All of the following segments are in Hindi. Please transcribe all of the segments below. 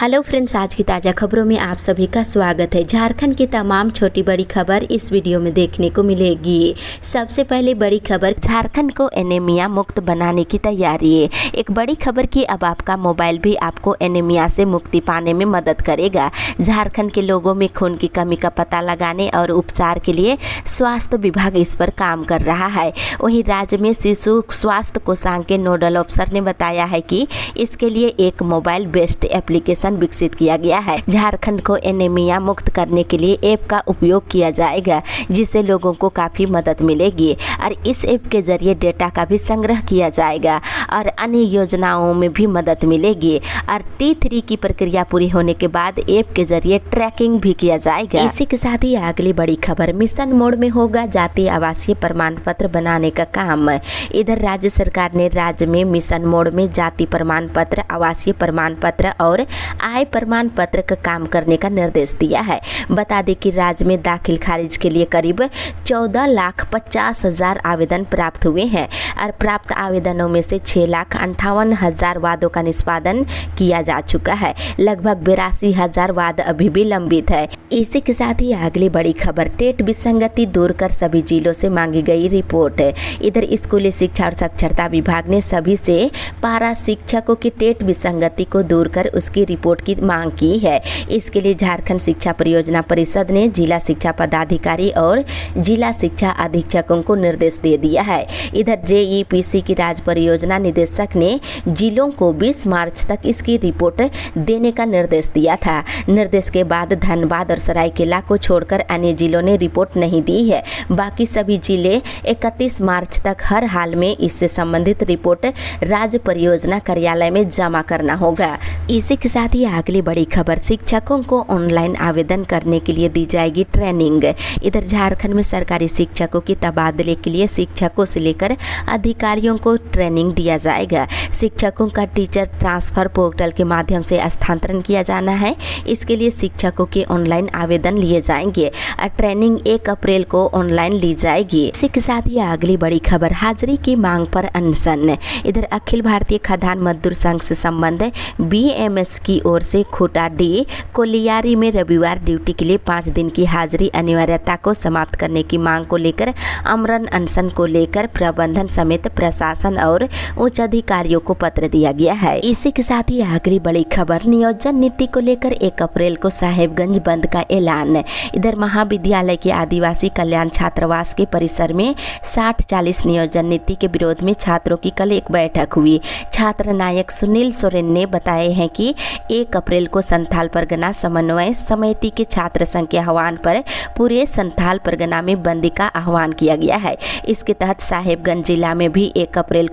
हेलो फ्रेंड्स, आज की ताज़ा खबरों में आप सभी का स्वागत है। झारखंड की तमाम छोटी बड़ी खबर इस वीडियो में देखने को मिलेगी। सबसे पहले बड़ी खबर, झारखंड को एनीमिया मुक्त बनाने की तैयारी है। एक बड़ी खबर कि अब आपका मोबाइल भी आपको एनीमिया से मुक्ति पाने में मदद करेगा। झारखंड के लोगों में खून की कमी का पता लगाने और उपचार के लिए स्वास्थ्य विभाग इस पर काम कर रहा है। वहीं राज्य में शिशु स्वास्थ्य कोषांग के नोडल अफसर ने बताया है कि इसके लिए एक मोबाइल बेस्ड एप्लीकेशन विकसित किया गया है। झारखंड को एनीमिया मुक्त करने के लिए ऐप का उपयोग किया जाएगा, जिससे लोगों को काफ़ी मदद मिलेगी और इस ऐप के जरिए डेटा का भी संग्रह किया जाएगा और अन्य योजनाओं में भी मदद मिलेगी। और T3 की प्रक्रिया पूरी होने के बाद ऐप के जरिए ट्रैकिंग भी किया जाएगा। इसी के साथ ही अगली बड़ी खबर, मिशन मोड में होगा जातीय आवासीय प्रमाण पत्र बनाने का काम। इधर राज्य सरकार ने राज्य में मिशन मोड में जाति प्रमाण पत्र, आवासीय प्रमाण पत्र और आय प्रमाण पत्र का काम करने का निर्देश दिया है। बता दें कि राज्य में दाखिल खारिज के लिए करीब 14,50,000 आवेदन प्राप्त हुए हैं और प्राप्त आवेदनों में से 6,58,000 वादों का निष्पादन किया जा चुका है। लगभग 82,000 वाद अभी भी लंबित है। इसी के साथ ही अगली बड़ी खबर, टेट विसंगति दूर कर सभी जिलों से मांगी गई रिपोर्ट। इधर स्कूली शिक्षा और साक्षरता विभाग ने सभी से पारा शिक्षकों की टेट विसंगति को दूर कर उसकी रिपोर्ट की मांग की है। इसके लिए झारखंड शिक्षा परियोजना परिषद ने जिला शिक्षा पदाधिकारी और जिला शिक्षा अधीक्षकों को निर्देश दे दिया है। इधर JEPC की राज्य परियोजना निदेशक ने जिलों को 20 मार्च तक इसकी रिपोर्ट देने का निर्देश दिया था। निर्देश के बाद धनबाद और सरायकेला को छोड़कर अन्य जिलों ने रिपोर्ट नहीं दी है। बाकी सभी जिले 31 मार्च तक हर हाल में इससे संबंधित रिपोर्ट राज्य परियोजना कार्यालय में जमा करना होगा। इसी के साथ ही अगली बड़ी खबर, शिक्षकों को ऑनलाइन आवेदन करने के लिए दी जाएगी ट्रेनिंग। इधर झारखंड में सरकारी शिक्षकों की तबादले के लिए शिक्षकों से लेकर अधिकारियों को ट्रेनिंग दिया जाएगा। शिक्षकों का टीचर ट्रांसफर पोर्टल के माध्यम से स्थानांतरण किया जाना है। इसके लिए शिक्षकों के ऑनलाइन आवेदन लिए जाएंगे और ट्रेनिंग 1 अप्रैल को ऑनलाइन ली जाएगी। इसी के साथ ही अगली बड़ी खबर, हाजिरी की मांग पर अनशन। इधर अखिल भारतीय खाद्यान्न मजदूर संघ से संबंध BMS की ओर से खूटा डी कोलियारी में रविवार ड्यूटी के लिए 5 दिन की हाजिरी अनिवार्यता को समाप्त करने की मांग को लेकर आमरण अनशन को लेकर प्रबंधन समेत प्रशासन और उच्च अधिकारियों को पत्र दिया गया है। इसी के साथ ही अगली बड़ी खबर, नियोजन नीति को लेकर 1 अप्रैल को साहेबगंज बंद का ऐलान। इधर महाविद्यालय के आदिवासी कल्याण छात्रावास के परिसर में 60-40 नियोजन नीति के विरोध में छात्रों की कल एक बैठक हुई। छात्र नायक सुनील सोरेन ने बताए हैं कि 1 अप्रैल को संथाल परगना समन्वय समिति के छात्र संघ के आह्वान पर पूरे संथाल परगना में बंदी का आह्वान किया गया है। इसके तहत साहेबगंज जिला में भी 1 अप्रैल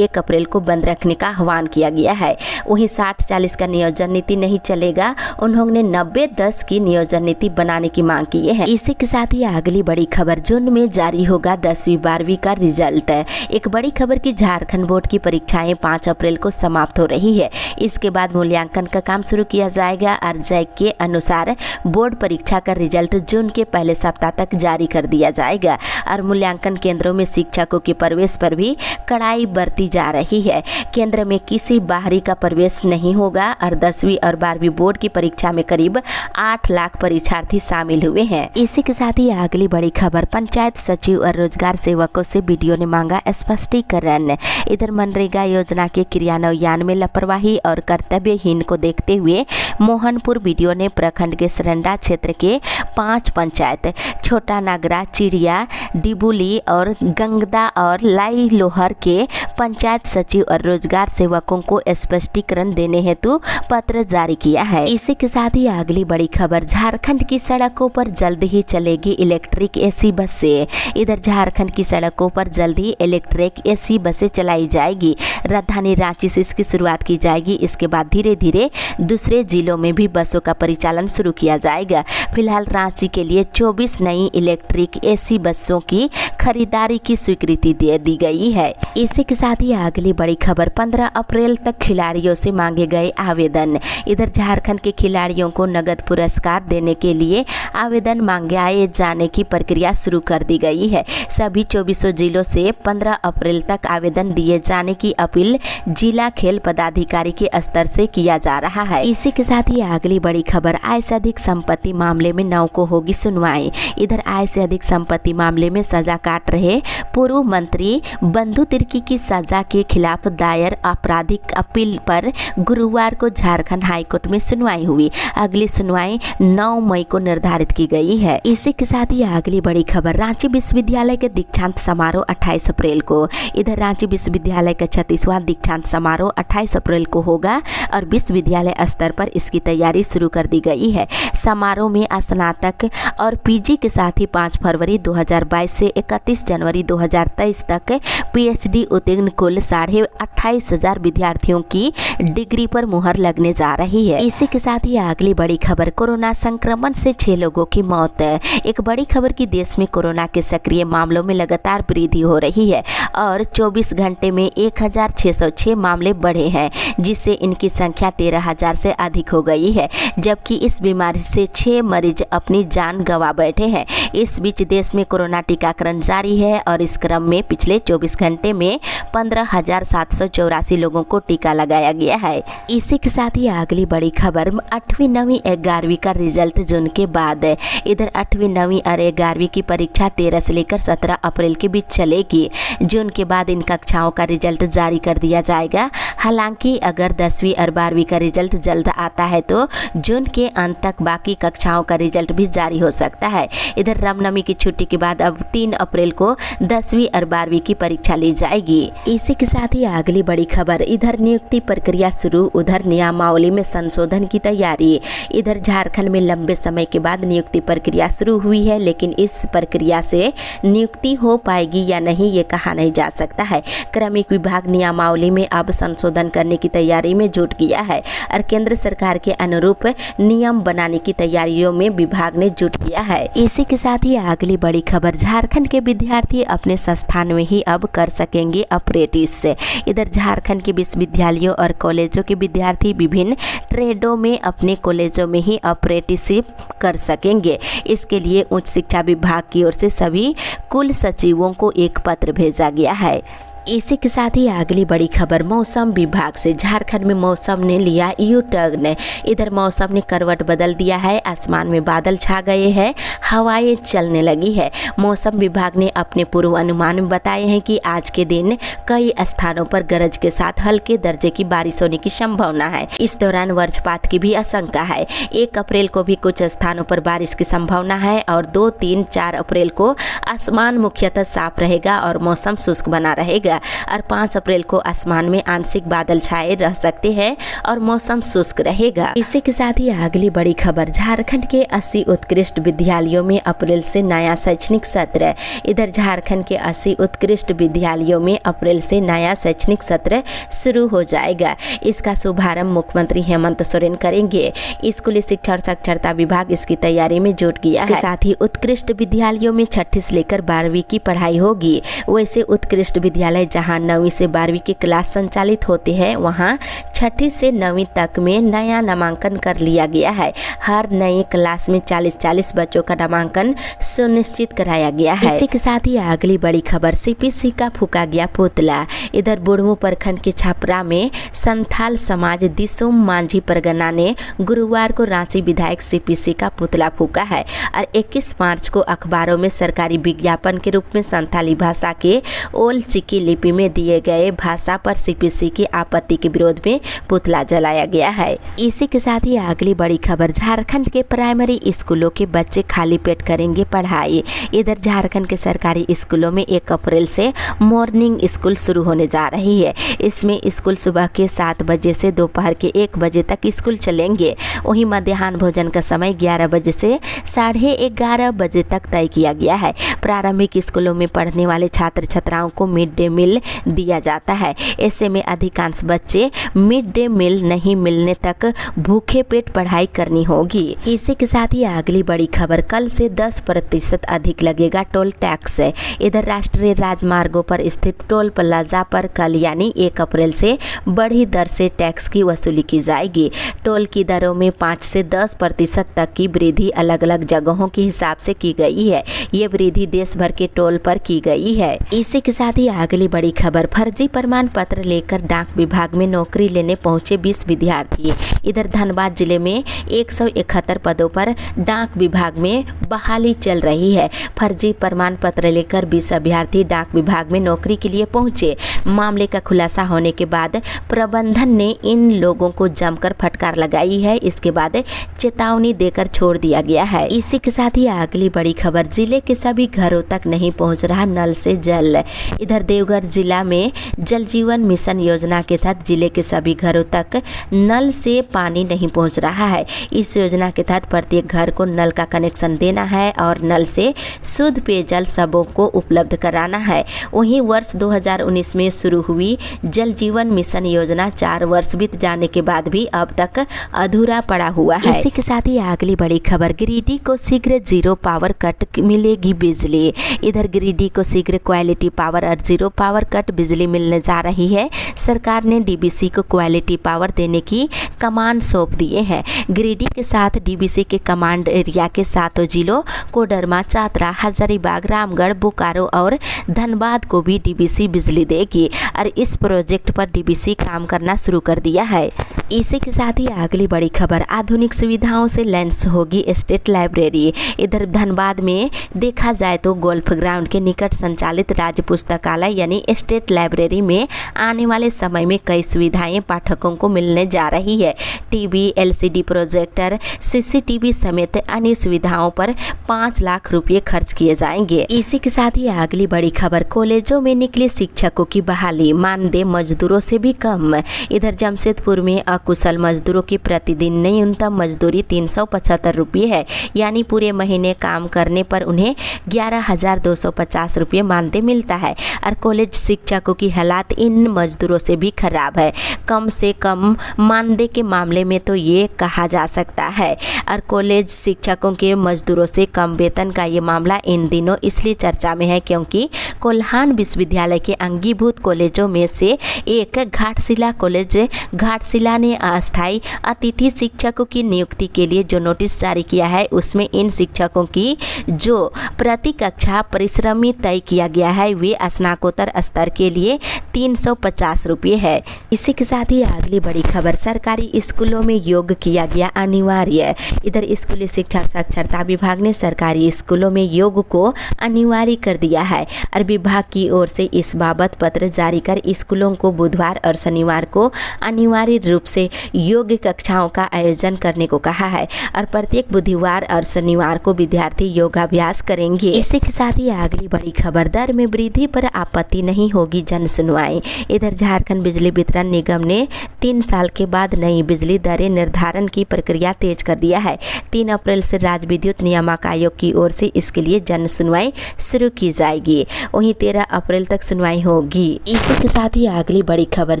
को बंद रखने का आह्वान किया गया है। वहीं 60-40 का नियोजन नीति नहीं चलेगा, उन्होंने 90-10 की नियोजन नीति बनाने की मांग की है। इसी के साथ ही अगली बड़ी खबर, जून में जारी होगा 10वीं 12वीं का रिजल्ट। एक बड़ी खबर की झारखंड बोर्ड की परीक्षाएं 5 अप्रैल को समाप्त हो रही है। इसके बाद मूल्यांकन का काम शुरू किया जाएगा और जैक के अनुसार बोर्ड परीक्षा का रिजल्ट जून के पहले सप्ताह तक जारी कर दिया जाएगा और मूल्यांकन केंद्रों में शिक्षकों के प्रवेश पर भी कड़ाई बरती जा रही है। केंद्र में किसी बाहरी का प्रवेश नहीं होगा और 10वीं और 12वीं बोर्ड की परीक्षा में करीब 8 लाख परीक्षार्थी शामिल हुए हैं। इसी के साथ ही अगली बड़ी खबर, पंचायत सचिव और रोजगार सेवकों से BDO ने मांगा स्पष्टीकरण। इधर मनरेगा योजना के क्रियान्वयन में लापरवाही और कर्तव्यहीन को देखते हुए मोहनपुर BDO ने प्रखंड के सरंडा क्षेत्र के 5 पंचायत छोटा नागरा, चिड़िया, डिबुली और गंगदा और लाई लोहर के पंचायत सचिव और रोजगार सेवकों को स्पष्टीकरण देने हेतु पत्र जारी किया है। इसी के साथ ही अगली बड़ी खबर, झारखंड की सड़कों पर जल्द ही चलेगी इलेक्ट्रिक AC बसें। इधर झारखंड की सड़कों पर जल्द ही इलेक्ट्रिक AC बसें चलाई जाएगी। राजधानी रांची से इसकी शुरुआत की जाएगी। इसके बाद धीरे धीरे दूसरे जिलों में भी बसों का परिचालन शुरू किया जाएगा। फिलहाल रांची के लिए 24 नई इलेक्ट्रिक AC बसों की खरीदारी की स्वीकृति स्वीकृति दे दी गई है। इसी के साथ ही अगली बड़ी खबर 15 अप्रैल तक खिलाड़ियों से मांगे गए आवेदन। इधर झारखंड के खिलाड़ियों को नगद पुरस्कार देने के लिए आवेदन मांगे जाने की प्रक्रिया शुरू कर दी गई है। सभी 24 जिलों से 15 अप्रैल तक आवेदन दिए जाने की अपील जिला खेल पदाधिकारी के स्तर से किया जा रहा है। इसी के साथ ही अगली बड़ी खबर आय से अधिक संपत्ति मामले में 9 को होगी सुनवाई। इधर आय से अधिक संपत्ति मामले में सजा काट रहे पूर्व मंत्री बंधु तिर्की की सजा के खिलाफ दायर आपराधिक अपील पर गुरुवार को झारखंड हाईकोर्ट में सुनवाई हुई। अगली सुनवाई 9 मई को निर्धारित की गई है। इसी के साथ ही अगली बड़ी खबर रांची विश्वविद्यालय के दीक्षांत समारोह 28 अप्रैल को। इधर रांची विश्वविद्यालय का 36वां दीक्षांत समारोह 28 अप्रैल को होगा और विश्वविद्यालय स्तर पर इसकी तैयारी शुरू कर दी गई है। समारोह में स्नातक और पीजी के साथ ही 5 फरवरी 2022 से 31 जनवरी 2023 तक पीएचडी उत्तीर्ण कुल 28,500 विद्यार्थियों की डिग्री पर मुहर लगने जा रही है। इसी के साथ ही अगली बड़ी खबर कोरोना संक्रमण से 6 लोगों की मौत। एक बड़ी खबर की देश में कोरोना के सक्रिय मामलों में लगातार वृद्धि हो रही है और 24 घंटे में 1,606 मामले बढ़े हैं, जिससे इनकी संख्या 13,000 से अधिक हो गई है। जबकि इस बीमारी से 6 मरीज अपनी जान गंवा बैठे हैं। इस बीच देश में कोरोना टीकाकरण जारी है और इस क्रम में पिछले 24 घंटे में 15,784 लोगों को टीका लगाया गया है। इसी के साथ ही अगली बड़ी खबर 8वीं 9वीं 11वीं का रिजल्ट जून के बाद। इधर 8वीं 9वीं और 11वीं की परीक्षा 13 से लेकर 17 अप्रैल के बीच चलेगी। जून के बाद इन कक्षाओं का रिजल्ट जारी कर दिया जाएगा। हालांकि अगर 10वीं और 12वीं का रिजल्ट जल्द आता है तो जून के अंत तक बाकी कक्षाओं का रिजल्ट भी जारी हो सकता है। इधर रामनवमी की छुट्टी के बाद अब 3 अप्रैल को 10वीं और 12वीं की परीक्षा ली जाएगी। इसी के साथ ही अगली बड़ी खबर इधर नियुक्ति प्रक्रिया शुरू, उधर नियमावली में संशोधन की तैयारी। इधर झारखंड में लंबे समय के बाद नियुक्ति प्रक्रिया शुरू हुई है, लेकिन इस प्रक्रिया से नियुक्ति हो पाएगी या नहीं ये कहा नहीं जा सकता है। क्रमिक विभाग नियमावली में अब संशोधन करने की तैयारी में जुट गया है और केंद्र सरकार के अनुरूप नियम बनाने की तैयारियों में विभाग ने जुट गया है। इसी के साथ ही अगली बड़ी खबर झारखंड के विद्यार्थी अपने संस्थान में ही अब कर सकेंगे अप्रेंटिस। इधर झारखंड के विश्वविद्यालयों और कॉलेजों के विद्यार्थी विभिन्न ट्रेडों में अपने कॉलेजों में ही अप्रेंटिसशिप कर सकेंगे। इसके लिए उच्च शिक्षा विभाग की ओर से सभी कुल सचिवों को एक पत्र भेजा गया है। इसी के साथ ही अगली बड़ी खबर मौसम विभाग से। झारखंड में मौसम ने लिया यू टर्न। इधर मौसम ने करवट बदल दिया है। आसमान में बादल छा गए हैं, हवाएं चलने लगी है। मौसम विभाग ने अपने पूर्व अनुमान में बताए हैं कि आज के दिन कई स्थानों पर गरज के साथ हल्के दर्जे की बारिश होने की संभावना है। इस दौरान वज्रपात की भी आशंका है। 1 अप्रैल को भी कुछ स्थानों पर बारिश की संभावना है और 2, 3, 4 अप्रैल को आसमान मुख्यतः साफ रहेगा और मौसम शुष्क बना रहेगा और 5 अप्रैल को आसमान में आंशिक बादल छाए रह सकते हैं और मौसम शुष्क रहेगा। इसी के साथ ही अगली बड़ी खबर झारखंड के 80 उत्कृष्ट विद्यालयों में अप्रैल से नया शैक्षणिक सत्र। इधर झारखंड के 80 उत्कृष्ट विद्यालयों में अप्रैल से नया शैक्षणिक सत्र शुरू हो जाएगा। इसका शुभारंभ मुख्यमंत्री हेमंत सोरेन करेंगे। स्कूली शिक्षा और साक्षरता विभाग इसकी तैयारी में जुट गया है। साथ ही उत्कृष्ट विद्यालयों में 6ठी से लेकर 12वीं की पढ़ाई होगी। वैसे उत्कृष्ट विद्यालय जहां 9वीं से 12वीं की क्लास संचालित होते हैं, वहां 6ठी से 9वीं तक में नया नामांकन कर लिया गया है। हर नई क्लास में 40-40 बच्चों का नामांकन सुनिश्चित कराया गया है। इसी के साथ ही अगली बड़ी खबर सीपीसी का फूका गया पुतला। इधर बुढ़मू प्रखंड के छपरा में संथाल समाज दिसोम मांझी परगना ने गुरुवार को रांची विधायक सीपीसी का पुतला फूका है और 21 मार्च को अखबारों में सरकारी विज्ञापन के रूप में संथाली भाषा के ओल चिकी लिपि में दिए गए भाषा पर सीपीसी की आपत्ति के विरोध में पुतला जलाया गया है। इसी के साथ ही अगली बड़ी खबर झारखंड के प्राइमरी स्कूलों के बच्चे खाली पेट करेंगे पढ़ाई। इधर झारखंड के सरकारी स्कूलों में 1 अप्रैल से मॉर्निंग स्कूल शुरू होने जा रही है। इसमें स्कूल सुबह के 7 बजे से दोपहर के 1 बजे तक स्कूल चलेंगे। वहीं मध्याह्न भोजन का समय 11 बजे से 11:30 बजे तक तय किया गया है। प्रारंभिक स्कूलों में पढ़ने वाले छात्र छात्राओं को मिड डे मील दिया जाता है। ऐसे में अधिकांश बच्चे मिड डे मील नहीं मिलने तक भूखे पेट पढ़ाई करनी होगी। इसी के साथ ही अगली बड़ी खबर, कल से 10% अधिक लगेगा टोल टैक्स। इधर राष्ट्रीय राजमार्गों पर स्थित टोल प्लाजा पर कल यानी 1 अप्रैल से बढ़ी दर से टैक्स की वसूली की जाएगी। टोल की दरों में 5 से 10% तक की वृद्धि अलग अलग जगहों के हिसाब से की गई है। ये वृद्धि देश भर के टोल पर की गई है। इसी के साथ ही अगली बड़ी खबर, फर्जी प्रमाण पत्र लेकर डाक विभाग में नौकरी लेने पहुंचे 20 विद्यार्थी। इधर धनबाद जिले में 171 पदों पर डाक विभाग में बहाली चल रही है। फर्जी प्रमाण पत्र लेकर 20 अभ्यर्थी डाक विभाग में नौकरी के लिए पहुंचे। मामले का खुलासा होने के बाद प्रबंधन ने इन लोगों को जमकर फटकार लगाई है। इसके बाद चेतावनी देकर छोड़ दिया गया है। इसी के साथ ही अगली बड़ी खबर, जिले के सभी घरों तक नहीं पहुंच रहा नल से जल। इधर देवघर जिला में जल जीवन मिशन योजना के तहत जिले के सभी घरों तक नल से पानी नहीं पहुंच रहा है। इस योजना के तहत प्रत्येक घर को नल का कनेक्शन देना है और नल से शुद्ध पेयजल सबों को उपलब्ध कराना है। वहीं वर्ष 2019 में शुरू हुई जल जीवन मिशन योजना 4 वर्ष बीत जाने के बाद भी अब तक अधूरा पड़ा हुआ है। इसी के साथ ही अगली बड़ी खबर, गिरिडीह को शीघ्र जीरो पावर कट मिलेगी बिजली। इधर गिरिडीह को शीघ्र क्वालिटी पावर और जीरो पावर कट बिजली मिलने जा रही है। सरकार ने डीबीसी को क्वालिटी पावर देने की कमांड सौंप दिए हैं। गिरिडीह के साथ डीबीसी के कमांड एरिया के 7 जिलों कोडरमा, चातरा, हजारीबाग, रामगढ़, बोकारो और धनबाद को भी डीबीसी बिजली देगी और इस प्रोजेक्ट पर डीबीसी काम करना शुरू कर दिया है। इसी के साथ ही अगली बड़ी खबर, आधुनिक सुविधाओं से लैस होगी स्टेट लाइब्रेरी। इधर धनबाद में देखा जाए तो गोल्फ ग्राउंड के निकट संचालित राज्य पुस्तकालय यानी स्टेट लाइब्रेरी में आने वाले समय में कई सुविधाएं पाठकों को मिलने जा रही है। टीवी, एलसीडी प्रोजेक्टर, सीसीटीवी समेत अन्य सुविधाओं पर 5 लाख रुपए खर्च किए जाएंगे। इसी के साथ ही अगली बड़ी खबर, कॉलेजों में निकले शिक्षकों की बहाली, मानदेय मजदूरों से भी कम। इधर जमशेदपुर में अकुशल मजदूरों की प्रतिदिन न्यूनतम मजदूरी 375 रुपये है, यानी पूरे महीने काम करने पर उन्हें 11,250 रुपये मानदेय मिलता है। और कॉलेज शिक्षकों की हालात इन मजदूरों से भी खराब है। कम से कम मानदेय के मामले में तो ये कहा जा सकता है। और कॉलेज शिक्षकों के मजदूरों से कम वेतन का ये मामला इन दिनों इसलिए चर्चा में है क्योंकि कोल्हान विश्वविद्यालय के अंगीभूत कॉलेजों में से एक घाटशिला कॉलेज घाटशिला ने अस्थायी अतिथि शिक्षकों की नियुक्ति के लिए जो नोटिस जारी किया है उसमें इन शिक्षकों की जो प्रति कक्षा परिश्रमी तय किया गया है वे स्नातकोत्तर स्तर के लिए 350 रुपये है। इसी के साथ ही अगली बड़ी खबर, सरकारी स्कूलों में योग किया गया अनिवार्य। इधर स्कूली शिक्षा साक्षरता विभाग ने सरकारी स्कूलों में योग को अनिवार्य कर दिया है और विभाग की ओर से इस बाबत पत्र जारी कर स्कूलों को बुधवार और शनिवार को अनिवार्य रूप से योग कक्षाओं का आयोजन करने को कहा है और प्रत्येक बुधवार और शनिवार को विद्यार्थी योगाभ्यास करेंगे। इसी के साथ ही अगली बड़ी खबर, दर में वृद्धि पर आपत्ति नहीं होगी जन सुनवाई। इधर झारखंड बिजली वितरण निगम ने 3 साल के बाद नई बिजली दरें निर्धारण की प्रक्रिया तेज कर दिया है। 3 अप्रैल से राज्य विद्युत नियामक आयोग की ओर से इसके लिए जन सुनवाई शुरू की जाएगी। वहीं 13 अप्रैल तक सुनवाई होगी। इसी के साथ ही अगली बड़ी खबर,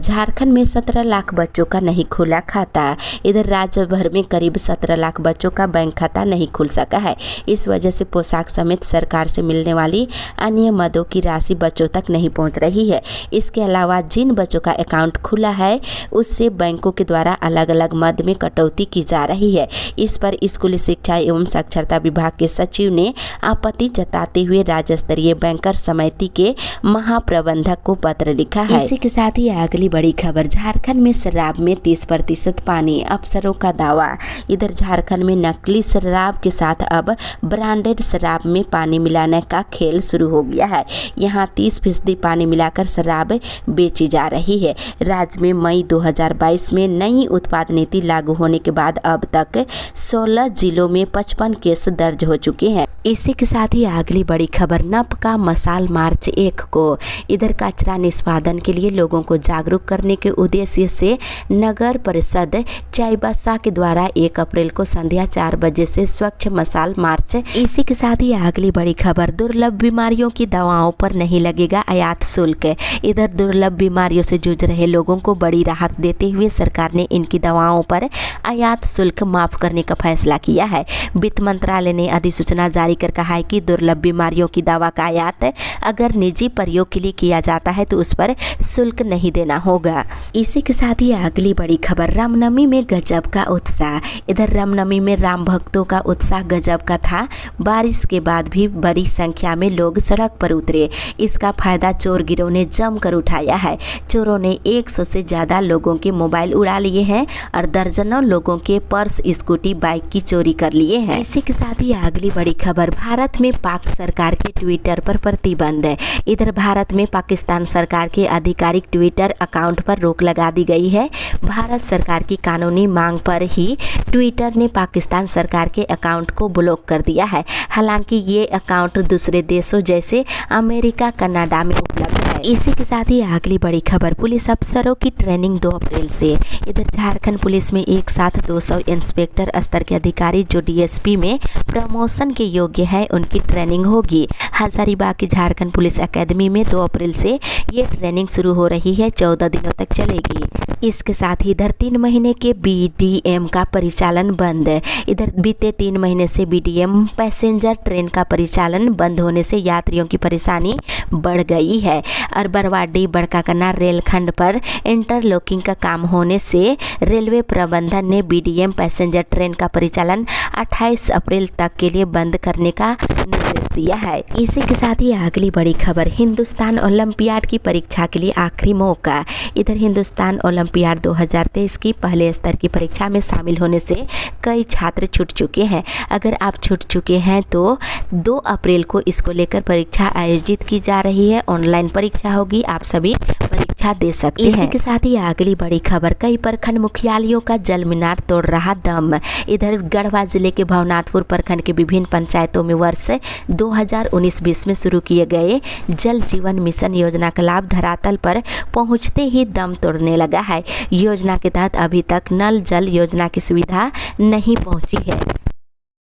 झारखंड में 17 लाख बच्चों का नहीं खुला खाता। इधर राज्य भर में करीब 17 लाख बच्चों का बैंक खाता नहीं खुल सका है। इस वजह से पोशाक समेत सरकार से मिलने वाली अन्य मदों की राशि बच्चों तक नहीं पहुंच रही है। इसके अलावा जिन बच्चों का अकाउंट खुला है उससे बैंकों के द्वारा अलग अलग मद में कटौती की जा रही है। इस पर स्कूली शिक्षा एवं साक्षरता विभाग के सचिव ने आपत्ति जताते हुए राज्य स्तरीय बैंकर समिति के महाप्रबंधक को पत्र लिखा है। इसी के साथ ही अगली बड़ी खबर, झारखंड में शराब में 30% पानी, अफसरों का दावा। इधर झारखंड में नकली शराब के साथ अब ब्रांडेड शराब में पानी मिलाने का खेल शुरू हो गया है। यहाँ 30% पानी मिलाकर शराब बेची जा रही है। राज्य में मई 2022 में नई उत्पाद नीति लागू होने के बाद अब तक 16 जिलों में 55 केस दर्ज हो चुके हैं। इसी के साथ ही अगली बड़ी खबर, नप का मशाल मार्च 1 को। इधर कचरा निष्पादन के लिए लोगों को जागरूक करने के उद्देश्य से नगर परिषद चाईबासा के द्वारा 1 अप्रैल को संध्या 4 बजे से स्वच्छ मशाल मार्च। इसी के साथ ही अगली बड़ी खबर, दुर्लभ बीमारियों की दवाओं पर नहीं लगेगा आयात शुल्क। इधर दुर्लभ बीमारियों से जूझ रहे लोगों को बड़ी राहत देते हुए सरकार ने इनकी दवाओं पर आयात शुल्क माफ करने का फैसला किया है। वित्त मंत्रालय ने अधिसूचना जारी कर कहा है कि दुर्लभ बीमारियों की दवा का आयात अगर निजी प्रयोग के लिए किया जाता है तो उस पर शुल्क नहीं देना होगा। इसी के साथ ही अगली बड़ी खबर, रामनवमी में गजब का उत्साह। इधर रामनवमी में राम भक्तों का उत्साह गजब का था। बारिश के बाद भी बड़ी संख्या में लोग सड़क पर उतरे। इसका फायदा चोर गिरोह ने जमकर उठाया है। चोरों ने 100 से ज़्यादा लोगों के मोबाइल उड़ा लिए हैं और दर्जनों लोगों के पर्स, स्कूटी, बाइक की चोरी कर लिए हैं। इसी के साथ ही अगली बड़ी खबर, भारत में पाक सरकार के ट्विटर पर प्रतिबंध है। इधर भारत में पाकिस्तान सरकार के आधिकारिक ट्विटर अकाउंट पर रोक लगा दी गई है। भारत सरकार की कानूनी मांग पर ही ट्विटर ने पाकिस्तान सरकार के अकाउंट को ब्लॉक कर दिया है। हालांकि ये अकाउंट दूसरे देशों जैसे अमेरिका, कनाडा में उपलब्ध है। इसी के साथ ही अगली बड़ी खबर, पुलिस अफसरों की ट्रेनिंग 2 अप्रैल से। इधर झारखंड पुलिस में एक साथ 200 इंस्पेक्टर स्तर के अधिकारी जो डीएसपी में प्रमोशन के योग्य है उनकी ट्रेनिंग होगी। हजारीबाग की झारखंड पुलिस अकेडमी में 2 अप्रैल से ये ट्रेनिंग शुरू हो रही है, 14 दिनों तक चलेगी। इसके साथ ही इधर 3 महीने के बीडीएम का परिचालन बंद। इधर बीते 3 महीने से बीडीएम पैसेंजर ट्रेन का परिचालन बंद होने से यात्रियों की परेशानी बढ़ गई है और बरवाडी बड़काकन्ना रेलखंड पर इंटरलॉकिंग का काम होने से रेलवे प्रबंधन ने बीडीएम पैसेंजर ट्रेन का परिचालन 28 अप्रैल तक के लिए बंद करने का निर्देश दिया है। इसी के साथ ही अगली बड़ी खबर, हिंदुस्तान ओलंपियाड की परीक्षा के लिए आखिरी मौका। इधर हिंदुस्तान ओलंपियाड 2023 की पहले स्तर की परीक्षा में शामिल होने से कई छात्र छूट चुके हैं। अगर आप छूट चुके हैं तो 2 अप्रैल को इसको लेकर परीक्षा आयोजित की जा रही है। ऑनलाइन परीक्षा होगी, आप सभी परीक्षा दे सकते हैं। इसी के साथ ही अगली बड़ी खबर, कई प्रखंड मुख्यालयों का जल मीनार तोड़ रहा दम। इधर गढ़वा जिले के भवनाथपुर प्रखंड के विभिन्न पंचायतों में वर्ष 2019-20 में शुरू किए गए जल जीवन मिशन योजना का लाभ धरातल पर पहुंचते ही दम तोड़ने लगा है। योजना के तहत अभी तक नल जल योजना की सुविधा नहीं पहुंची है।